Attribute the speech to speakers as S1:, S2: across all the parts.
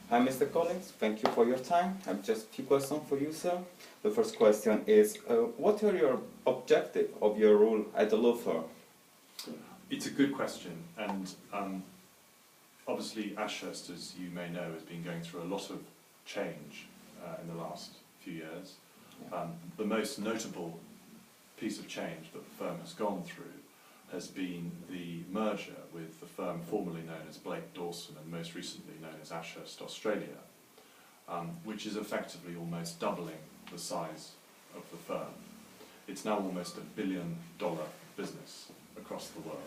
S1: Hi, Mr. Collins. Thank you for your time. I have just a few questions for you, sir. The first question is, what are your objectives of your role at the law firm?
S2: It's a good question, and obviously Ashurst, as you may know, has been going through a lot of change in the last few years. The most notable piece of change that the firm has gone through has been the merger with the firm formerly known as Blake Dawson and most recently known as Ashurst Australia, which is effectively almost doubling the size of the firm. It's now almost $1 billion business across the world.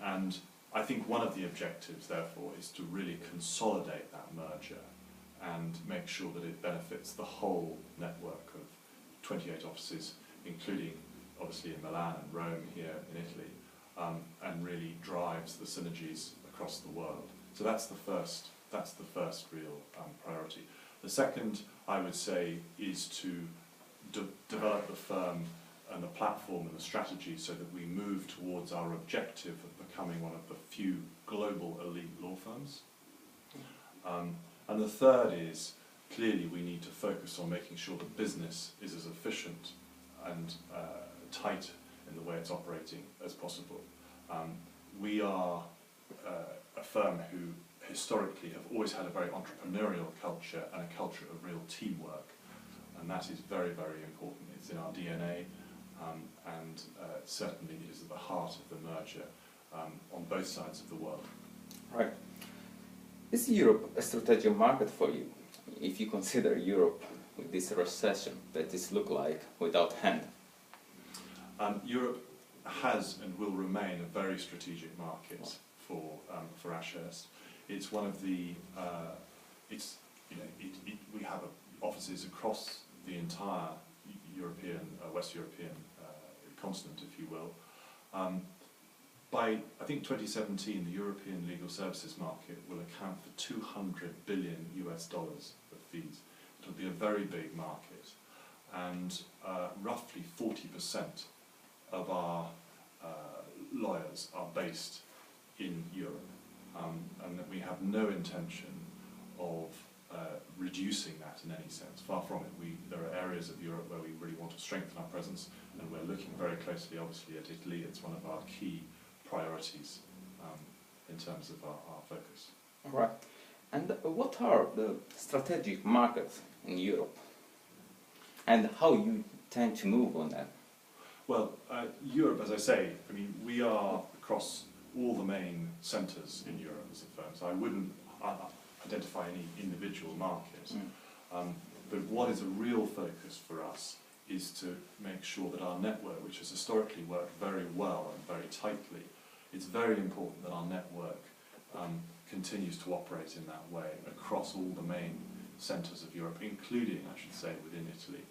S2: And I think one of the objectives, therefore, is to really consolidate that merger and make sure that it benefits the whole network of 28 offices, including obviously in Milan and Rome here in Italy, and really drives the synergies across the world. So that's the first real priority. The second, I would say, is to develop the firm and the platform and the strategy so that we move towards our objective of becoming one of the few global elite law firms. And the third is, clearly we need to focus on making sure the business is as efficient and tight in the way it's operating as possible. We are a firm who historically have always had a very entrepreneurial culture and a culture of real teamwork, and that is very, very important. It's in our DNA, and certainly it is at the heart of the merger on both sides of the world.
S1: Right. Is Europe a strategic market for you, if you consider Europe with this recession that this look like without hand?
S2: Europe has and will remain a very strategic market for Ashurst. It's one of the we have offices across the entire European, West European continent, if you will. By I think 2017, the European legal services market will account for $200 billion of fees. It'll be a very big market, and roughly 40% of our lawyers are based in Europe, and that we have no intention of reducing that in any sense. Far from it. There are areas of Europe where we really want to strengthen our presence, and we're looking very closely, obviously, at Italy. It's one of our key priorities in terms of our focus.
S1: All right. And what are the strategic markets in Europe, and how you tend to move on that?
S2: Well, Europe, as I say, I mean, we are across all the main centres in Europe as a firm, so I wouldn't identify any individual market. But what is a real focus for us is to make sure that our network, which has historically worked very well and very tightly, it's very important that our network continues to operate in that way across all the main centres of Europe, including, I should say, within Italy,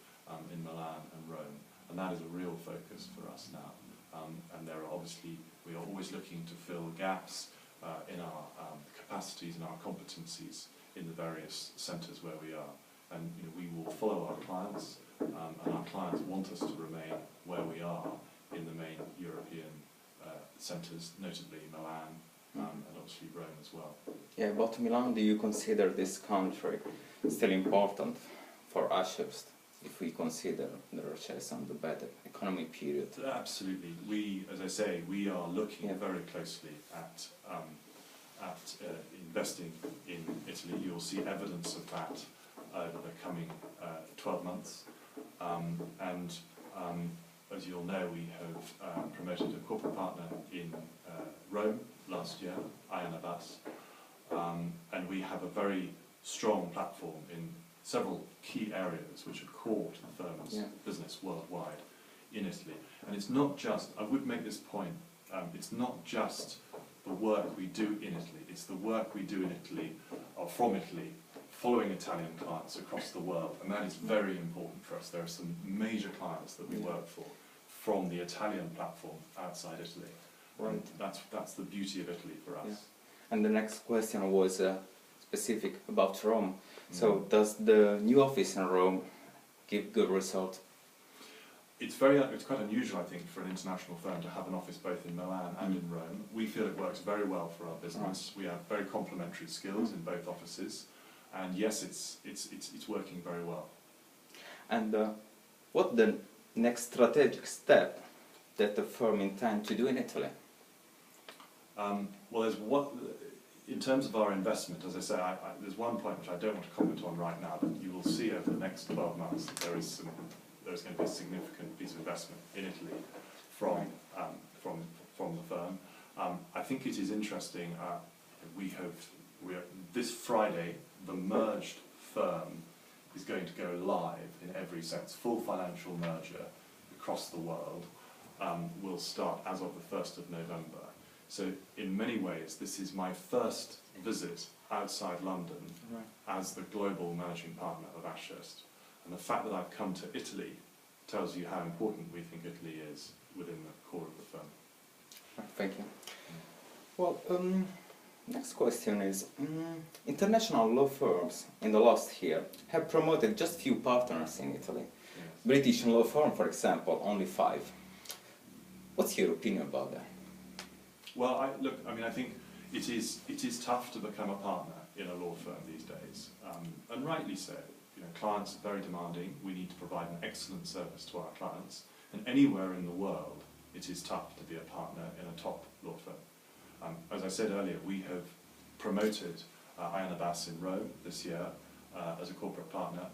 S2: in Milan and Rome. And that is a real focus for us now. And there are obviously, we are always looking to fill gaps in our capacities and our competencies in the various centres where we are. And we will follow our clients, and our clients want us to remain where we are in the main European centres, notably Milan and obviously Rome as well.
S1: Yeah, but Milan, do you consider this country still important for Ashurst, if we consider the recession, the bad economic period?
S2: Absolutely. We, as I say, we are looking very closely at investing in Italy. You'll see evidence of that over the coming 12 months. As you'll know, we have promoted a corporate partner in Rome last year, Ayana Bass, and we have a very strong platform in several key areas which are core to the firm's business worldwide in Italy. And it's not just, I would make this point, it's not just the work we do in Italy, it's the work we do in Italy, or from Italy, following Italian clients across the world, and that is very important for us. There are some major clients that we work for from the Italian platform outside Italy. Right. That's the beauty of Italy for us.
S1: Yeah. And the next question was specific about Rome. So does the new office in Rome give good result?
S2: It's quite unusual, I think, for an international firm to have an office both in Milan and in Rome. We feel it works very well for our business. We have very complementary skills in both offices. And yes, it's working very well.
S1: And what the next strategic step that the firm intends to do in Italy?
S2: Well, in terms of our investment, as I say, there's one point which I don't want to comment on right now, but you will see over the next 12 months that there's going to be a significant piece of investment in Italy from the firm. I think it is interesting. This Friday, the merged firm is going to go live in every sense. Full financial merger across the world will start as of the 1st of November. So in many ways, this is my first visit outside London as the global managing partner of Ashurst. And the fact that I've come to Italy tells you how important we think Italy is within the core of the firm.
S1: Thank you. Well, next question is, international law firms in the last year have promoted just few partners in Italy.
S2: Yes.
S1: British law firm, for example, only 5. What's your opinion about that?
S2: Well, I think it is tough to become a partner in a law firm these days, and rightly so. You know, clients are very demanding. We need to provide an excellent service to our clients, and anywhere in the world, it is tough to be a partner in a top law firm. As I said earlier, we have promoted Ayana Bass in Rome this year as a corporate partner,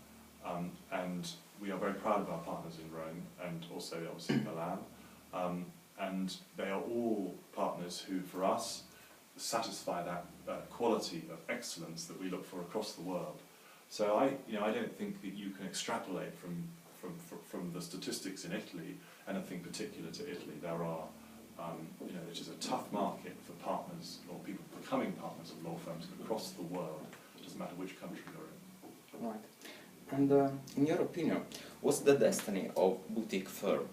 S2: and we are very proud of our partners in Rome and also obviously Milan. And they are all partners who, for us, satisfy that quality of excellence that we look for across the world. So I don't think that you can extrapolate from the statistics in Italy anything particular to Italy. There are, it is a tough market for partners or people becoming partners of law firms across the world. It doesn't matter which country you're in.
S1: Right. And in your opinion, what's the destiny of boutique firm?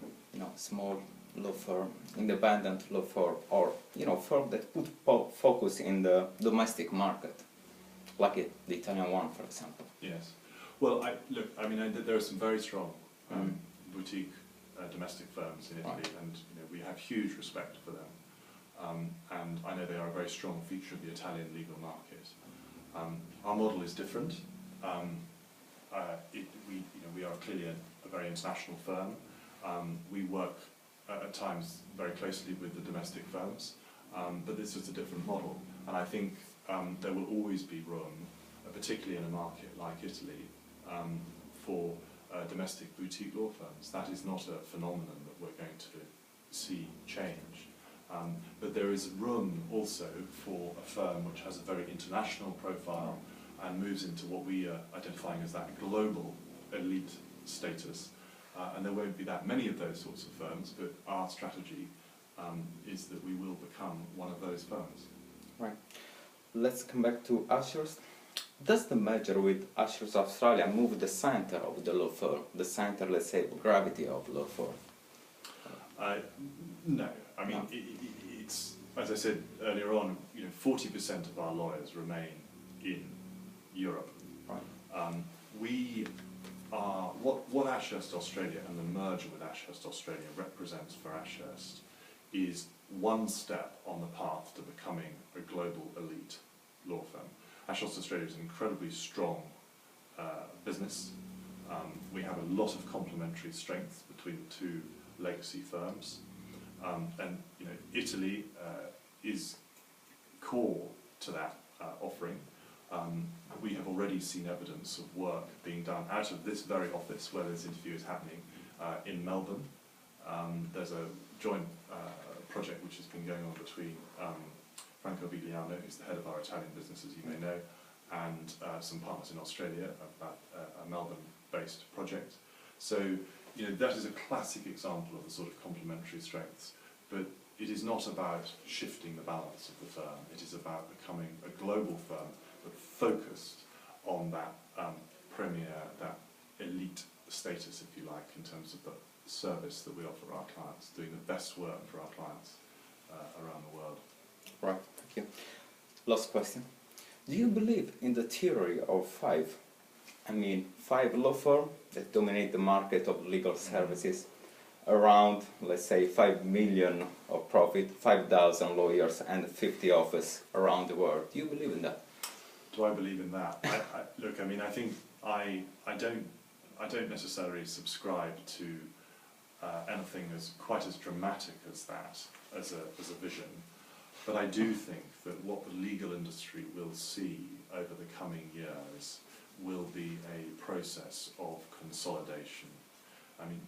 S1: Small law firm, independent law firm, or firm that put focus in the domestic market, like the Italian one, for example.
S2: Yes. Well, there are some very strong boutique domestic firms in Italy, and we have huge respect for them. And I know they are a very strong feature of the Italian legal market. Our model is different. We are clearly a very international firm. We work at times very closely with the domestic firms, but this is a different model, and I think there will always be room, particularly in a market like Italy, for domestic boutique law firms. That is not a phenomenon that we're going to see change, but there is room also for a firm which has a very international profile and moves into what we are identifying as that global elite status. And there won't be that many of those sorts of firms, but our strategy is that we will become one of those firms.
S1: Right. Let's come back to Ashurst. Does the merger with Ashurst Australia move the center of the law firm, the center, let's say, gravity of law firm?
S2: No. I mean, it's, as I said earlier on, 40% of our lawyers remain in Europe. Right. What Ashurst Australia and the merger with Ashurst Australia represents for Ashurst is one step on the path to becoming a global elite law firm. Ashurst Australia is an incredibly strong business. We have a lot of complementary strengths between the two legacy firms, and Italy is core to that offering. We have already seen evidence of work being done out of this very office where this interview is happening in Melbourne. There's a joint project which has been going on between Franco Vigliano, who's the head of our Italian business, as you may know, and some partners in Australia about a Melbourne-based project. So, that is a classic example of the sort of complementary strengths, but it is not about shifting the balance of the firm. It is about becoming a global firm, but focused on that premier, that elite status, if you like, in terms of the service that we offer our clients, doing the best work for our clients around the world.
S1: Right, thank you. Last question. Do you believe in the theory of 5? I mean, 5 law firms that dominate the market of legal services, around, let's say, 5 million of profit, 5,000 lawyers and 50 offices around the world. Do you believe in that?
S2: Do I believe in that? Look, I mean, I think I don't necessarily subscribe to anything as quite as dramatic as that, as a vision. But I do think that what the legal industry will see over the coming years will be a process of consolidation. I mean,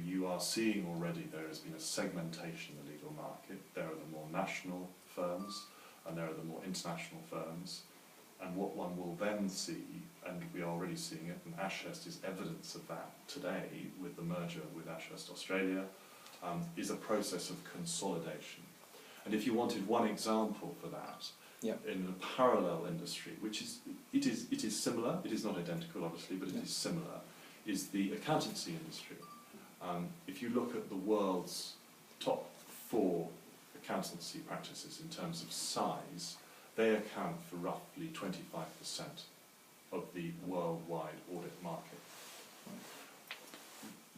S2: you are seeing already there has been a segmentation in the legal market. There are the more national firms and there are the more international firms. And what one will then see, and we are already seeing it, and Ashurst is evidence of that today with the merger with Ashurst Australia, is a process of consolidation. And if you wanted one example for that, in a parallel industry, which it is similar, it is not identical obviously, but it is similar, is the accountancy industry. If you look at the world's top 4 accountancy practices in terms of size, they account for roughly 25% of the worldwide audit market.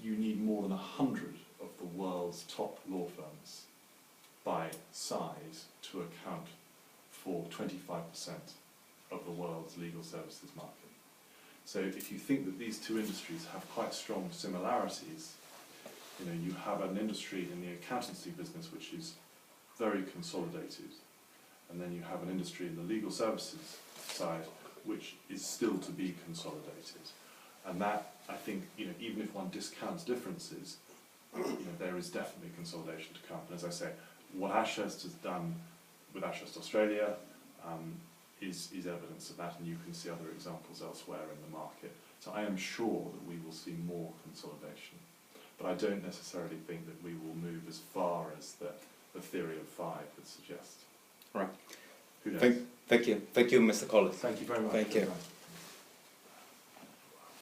S2: You need more than 100 of the world's top law firms by size to account for 25% of the world's legal services market. So if you think that these two industries have quite strong similarities, you have an industry in the accountancy business which is very consolidated, and then you have an industry in the legal services side which is still to be consolidated. And that, I think, even if one discounts differences, there is definitely consolidation to come. And as I say, what Ashurst has done with Ashurst Australia is evidence of that, and you can see other examples elsewhere in the market. So I am sure that we will see more consolidation. But I don't necessarily think that we will move as far as the theory of 5 would suggest.
S1: Right.
S2: Who knows?
S1: Thank you. Thank you, Mr. Collis.
S2: Thank you very much.
S1: Thank you.